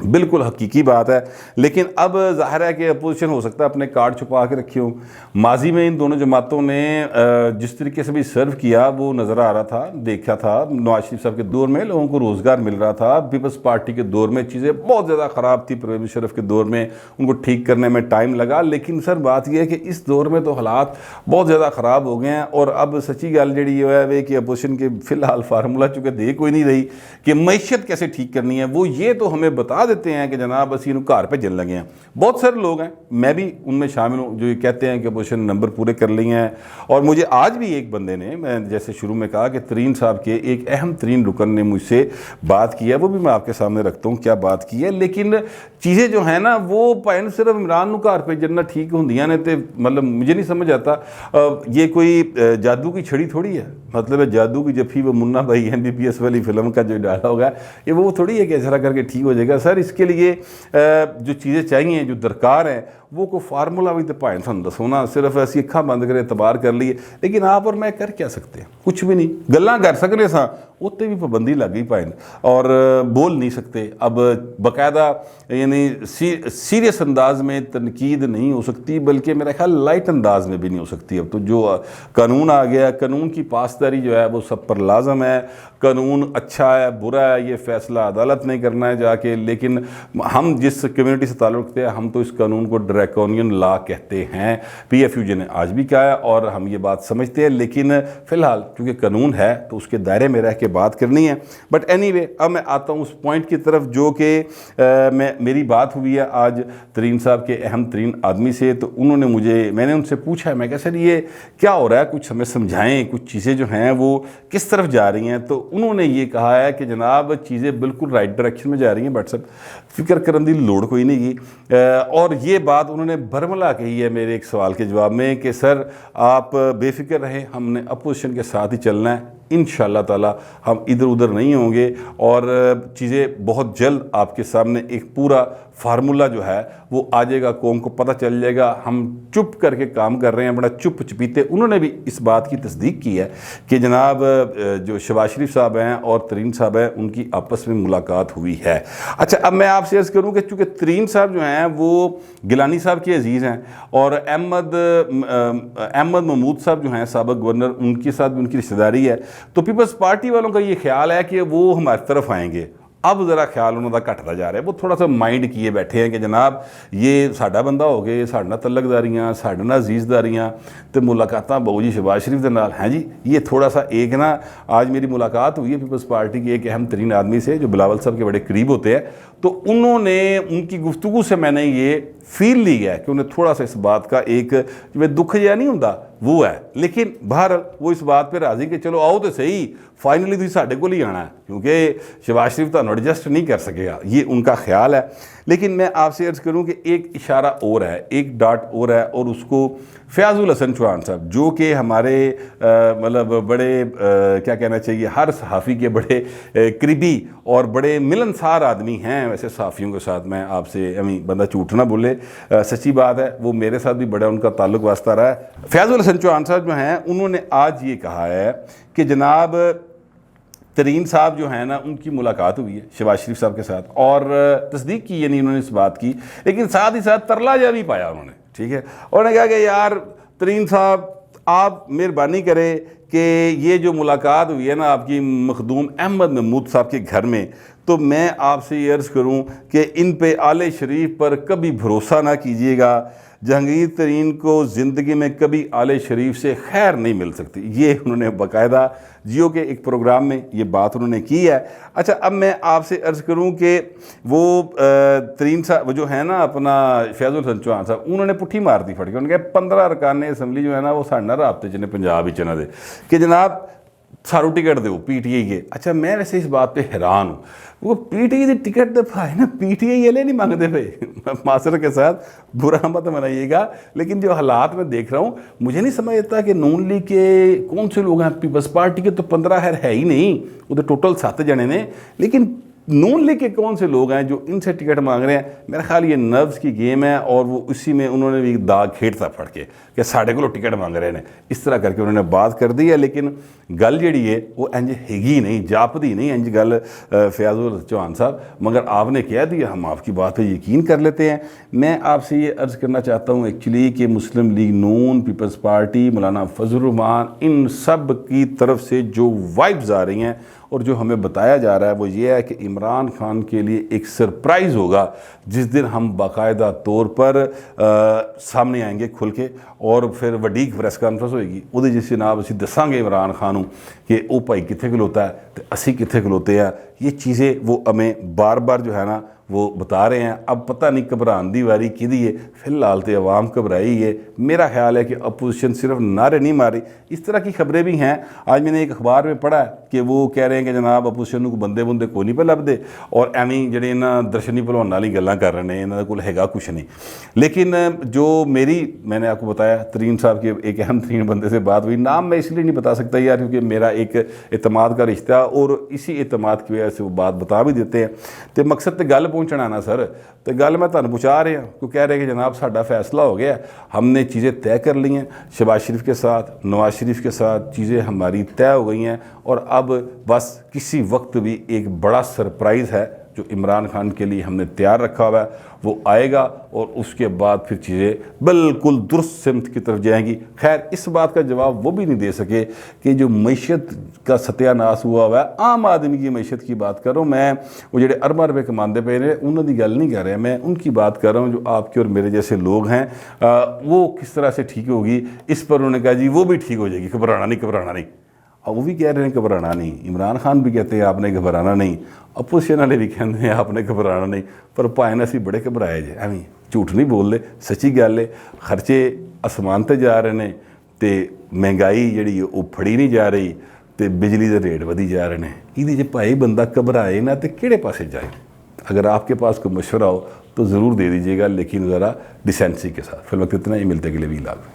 بالکل حقیقی بات ہے، لیکن اب ظاہر ہے کہ اپوزیشن ہو سکتا ہے اپنے کارڈ چھپا کے رکھے ہوں۔ ماضی میں ان دونوں جماعتوں نے جس طریقے سے بھی سرو کیا وہ نظر آ رہا تھا، دیکھا تھا۔ نواز شریف صاحب کے دور میں لوگوں کو روزگار مل رہا تھا، پیپلز پارٹی کے دور میں چیزیں بہت زیادہ خراب تھی، پرویز مشرف کے دور میں ان کو ٹھیک کرنے میں ٹائم لگا، لیکن سر بات یہ ہے کہ اس دور میں تو حالات بہت زیادہ خراب ہو گئے ہیں۔ اور اب سچی گل جڑی ہے کہ اپوزیشن کے فی الحال فارمولہ چونکہ دے کوئی نہیں رہی کہ معیشت کیسے ٹھیک کرنی ہے، وہ یہ تو ہمیں بتا دیتے ہیں کہ جناب اسی انہوں گھر پہ جن لگے ہیں۔ بہت سارے لوگ ہیں، میں بھی ان میں شامل ہوں، جو یہ کہتے ہیں کہ اپوزیشن نمبر پورے کر لی ہیں۔ اور مجھے آج بھی ایک بندے نے، میں جیسے شروع میں کہا کہ ترین صاحب کے ایک اہم ترین رکن نے مجھ سے بات کی ہے، وہ بھی میں آپ کے سامنے رکھتا ہوں کیا بات کی ہے۔ لیکن چیزیں جو ہیں نا وہ پائن صرف عمران نو گھر پہ جننا ٹھیک ہوندیاں نے، تے مطلب مجھے نہیں سمجھ آتا یہ کوئی جادو کی چھڑی تھوڑی ہے، مطلب ہے جادو کی جفی وہ منا بھائی MBBS والی فلم کا جو ڈائلاگ ہے، یہ وہ تھوڑی ہے کہ ایسا کر کے ٹھیک ہو جائے گا۔ سر اس کے لیے جو چیزیں چاہیے جو درکار ہیں وہ کو فارمولا بھی تو پائن سن دسونا، صرف ایسی اکھاں بند کرے اعتبار کر لیے، لیکن آپ اور میں کر کیا سکتے ہیں؟ کچھ بھی نہیں، گلاں کر سکتے ساں، اتنے بھی پابندی لگ گئی پائن، اور بول نہیں سکتے۔ اب باقاعدہ یعنی سیریس انداز میں تنقید نہیں ہو سکتی، بلکہ میرا خیال لائٹ انداز میں بھی نہیں ہو سکتی۔ اب تو جو قانون آ گیا، قانون کی پاسداری جو ہے وہ سب پر لازم ہے۔ قانون اچھا ہے برا ہے یہ فیصلہ عدالت نہیں کرنا ہے جا کے، لیکن ہم جس کمیونٹی سے تعلق رکھتے ہیں ہم تو اس قانون کو ڈریکونین لا کہتے ہیں۔ PFUJ نے آج بھی کہا ہے اور ہم یہ بات سمجھتے ہیں، لیکن فی الحال چونکہ قانون ہے تو اس کے دائرے میں رہ کے بات کرنی ہے۔ بٹ اینی وے، اب میں آتا ہوں اس پوائنٹ کی طرف جو کہ میری بات ہوئی ہے آج ترین صاحب کے اہم ترین آدمی سے۔ تو انہوں نے میں نے ان سے پوچھا، میں کہا سر یہ کیا ہو رہا ہے، کچھ ہمیں سمجھائیں، کچھ چیزیں جو ہیں وہ کس طرف جا رہی ہیں۔ تو انہوں نے یہ کہا ہے کہ جناب چیزیں بالکل رائٹ ڈائریکشن میں جا رہی ہیں، بٹ سب فکر کرن دی لوڑ کوئی نہیں گی۔ اور یہ بات انہوں نے برملا کہی ہے میرے ایک سوال کے جواب میں کہ سر آپ بے فکر رہیں، ہم نے اپوزیشن کے ساتھ ہی چلنا ہے، انشاءاللہ تعالی ہم ادھر ادھر نہیں ہوں گے، اور چیزیں بہت جلد آپ کے سامنے ایک پورا فارمولہ جو ہے وہ آ جائے گا، قوم کو پتہ چل جائے گا۔ ہم چپ کر کے کام کر رہے ہیں، بڑا چپ چپیتے۔ انہوں نے بھی اس بات کی تصدیق کی ہے کہ جناب جو شہباز شریف صاحب ہیں اور ترین صاحب ہیں ان کی آپس میں ملاقات ہوئی ہے۔ اچھا، اب میں آپ سے عرض کروں کہ چونکہ ترین صاحب جو ہیں وہ گیلانی صاحب کے عزیز ہیں، اور احمد محمود صاحب جو ہیں سابق گورنر، ان کے ساتھ بھی ان کی رشتہ داری ہے، تو پیپلز پارٹی والوں کا یہ خیال ہے کہ وہ ہماری طرف آئیں گے۔ اب ذرا خیال انہوں کا گھٹتا جا رہا ہے، وہ تھوڑا سا مائنڈ کیے بیٹھے ہیں کہ جناب یہ ساڈا بندہ ہو گئے، ساڈے نال تعلق داریاں، ساڈے نال عزیز داریاں تے ملاقاتاں بہو جی شہباز شریف دے نال ہیں جی۔ یہ تھوڑا سا ایک نا، آج میری ملاقات ہوئی ہے پیپلز پارٹی کے ایک اہم ترین آدمی سے جو بلاول صاحب کے بڑے قریب ہوتے ہیں، تو انہوں نے ان کی گفتگو سے میں نے یہ فیل لی ہے کہ انہیں تھوڑا سا اس بات کا ایک جو دکھ جہا نہیں ہوتا وہ ہے، لیکن بہرحال وہ اس بات پہ راضی کہ چلو آؤ تو صحیح، فائنلی تھی ساڈے کو ہی آنا ہے، کیونکہ شہباز شریف تو ایڈجسٹ نہیں کر سکے گا، یہ ان کا خیال ہے۔ لیکن میں آپ سے عرض کروں کہ ایک اشارہ اور ہے، ایک ڈاٹ اور ہے، اور اس کو فیاض الحسن چوہان صاحب جو کہ ہمارے مطلب بڑے کیا کہنا چاہیے، ہر صحافی کے بڑے قریبی اور بڑے ملنسار آدمی ہیں، ویسے صحافیوں کے ساتھ میں آپ سے بندہ جھوٹ نہ بولے، سچی بات ہے، وہ میرے ساتھ بھی بڑا ان کا تعلق واسطہ رہا ہے۔ فیاض الحسن چوہان صاحب جو ہیں انہوں نے آج یہ کہا ہے کہ جناب ترین صاحب جو ہیں نا ان کی ملاقات ہوئی ہے شہباز شریف صاحب کے ساتھ، اور تصدیق کی یعنی انہوں نے اس بات کی، لیکن ساتھ ہی ساتھ ترلا جا بھی پایا انہوں نے، ٹھیک ہے، انہوں نے کہا کہ یار ترین صاحب آپ مہربانی کرے کہ یہ جو ملاقات ہوئی ہے نا آپ کی مخدوم احمد محمود صاحب کے گھر میں، تو میں آپ سے یہ عرض کروں کہ ان پہ آل شریف پر کبھی بھروسہ نہ کیجیے گا، جہانگیر ترین کو زندگی میں کبھی آل شریف سے خیر نہیں مل سکتی۔ یہ انہوں نے باقاعدہ جیو کے ایک پروگرام میں یہ بات انہوں نے کی ہے۔ اچھا، اب میں آپ سے عرض کروں کہ وہ ترین صاحب جو ہے نا اپنا فیاض الحسن چوہان صاحب، انہوں نے پٹھی مار دی پھڑ کے، انہوں نے کہا 15 ارکان اسمبلی جو ہے نا وہ ساڈے نال رابطے چ نے پنجاب وچ انہاں دے کہ جناب سارو ٹکٹ دو PTI کے۔ اچھا، میں ویسے اس بات پہ حیران ہوں، وہ PTI دی ٹکٹ دے پائے نا PTI والے نہیں مانگتے پہ، معذرت کے ساتھ برا مت منائیے گا، لیکن جو حالات میں دیکھ رہا ہوں مجھے نہیں سمجھ آتا کہ نون لیگ کے کون سے لوگ ہیں، پیپلز پارٹی کے تو 15 ہے ہی نہیں، وہ تو ٹوٹل 7 جنے نے، لیکن نون لیگ کے کون سے لوگ ہیں جو ان سے ٹکٹ مانگ رہے ہیں؟ میرا خیال یہ نروز کی گیم ہے اور وہ اسی میں انہوں نے بھی داغ کھیڑتا پھڑ کے کہ ساڑھے کو ٹکٹ مانگ رہے ہیں، اس طرح کر کے انہوں نے بات کر دی ہے. لیکن گل جڑی ہے وہ انج ہیگی نہیں، جاپدی نہیں انج گل فیاض چوہان صاحب، مگر آپ نے کہہ دیا، ہم آپ کی بات پہ یقین کر لیتے ہیں. میں آپ سے یہ عرض کرنا چاہتا ہوں ایکچولی کہ مسلم لیگ نون، پیپلز پارٹی، مولانا فضل الرحمان، ان سب کی طرف سے جو وائبز آ رہی ہیں اور جو ہمیں بتایا جا رہا ہے وہ یہ ہے کہ عمران خان کے لیے ایک سرپرائز ہوگا جس دن ہم باقاعدہ طور پر سامنے آئیں گے کھل کے، اور پھر وڈی پریس کانفرنس ہوئے گی، وہ جس جناب اسی دساں گے عمران خان کہ او بھائی کتنے کھلوتا ہے تو اسی کتنے کھلوتے ہیں. یہ چیزیں وہ ہمیں بار بار جو ہے نا وہ بتا رہے ہیں. اب پتہ نہیں گھبران دی واری کدی ہے، فی الحال تو عوام گھبرائی ہے. میرا خیال ہے کہ اپوزیشن صرف نعرے نہیں ماری، اس طرح کی خبریں بھی ہیں. آج میں نے ایک اخبار میں پڑھا ہے کہ وہ کہہ رہے ہیں کہ جناب اپوزیشن کو بندے کوئی نہیں پہ لبدے اور ایویں جڑے انہاں درشنی بھلوان والی گلاں کر رہے ہیں، انہاں دے کول ہیگا کچھ نہیں. لیکن جو میں نے آپ کو بتایا ترین صاحب کے ایک اہم ترین بندے سے بات ہوئی، نام میں اس لیے نہیں بتا سکتا یار کیونکہ میرا ایک اعتماد کا رشتہ اور اسی اعتماد کی وجہ سے وہ بات بتا بھی دیتے ہیں. تو مقصد تے گل پہنچنا نا سر، تو گل میں تمہیں پہنچا رہے ہیں کہ کہہ رہے کہ جناب ساڈا فیصلہ ہو گیا، ہم نے چیزیں طے کر لی ہیں، شہباز شریف کے ساتھ، نواز شریف کے ساتھ چیزیں ہماری طے ہو گئی ہیں، اور اب بس کسی وقت بھی ایک بڑا سرپرائز ہے جو عمران خان کے لیے ہم نے تیار رکھا ہوا ہے، وہ آئے گا اور اس کے بعد پھر چیزیں بالکل درست سمت کی طرف جائیں گی. خیر اس بات کا جواب وہ بھی نہیں دے سکے کہ جو معیشت کا ستیہ ناس ہوا ہے، عام آدمی کی معیشت کی بات کر رہا ہوں میں، وہ جڑے ارباں روپے کماندے پے نے انہوں کی گل نہیں کر رہا، میں ان کی بات کر رہا ہوں جو آپ کے اور میرے جیسے لوگ ہیں. وہ کس طرح سے ٹھیک ہوگی اس پر انہوں نے کہا جی وہ بھی ٹھیک ہو جائے گی، گھبرانا نہیں. وہ بھی کہہ رہے ہیں گھبرانا نہیں، عمران خان بھی کہتے ہیں آپ نے گھبرانا نہیں، اپوزیشن والے بھی کہتے ہیں آپ نے گھبرانا نہیں. پر پائن اسی بڑے گھبرائے جے، ایویں جھوٹ نہیں بول رہے، سچی گل ہے. خرچے آسمان تے جا رہے ہیں تے مہنگائی جڑی وہ پھڑی نہیں جا رہی تے بجلی دے ریٹ ودی جا رہے ہیں. یہ بھائی بندہ گھبرائے نہ تے کہڑے پاسے جائے؟ اگر آپ کے پاس کوئی مشورہ ہو تو ضرور دے دیجیے گا، لیکن ذرا ڈیسینسی کے ساتھ. فی الوقت اتنا ہی، ملتے کے لیے بھی لاگ.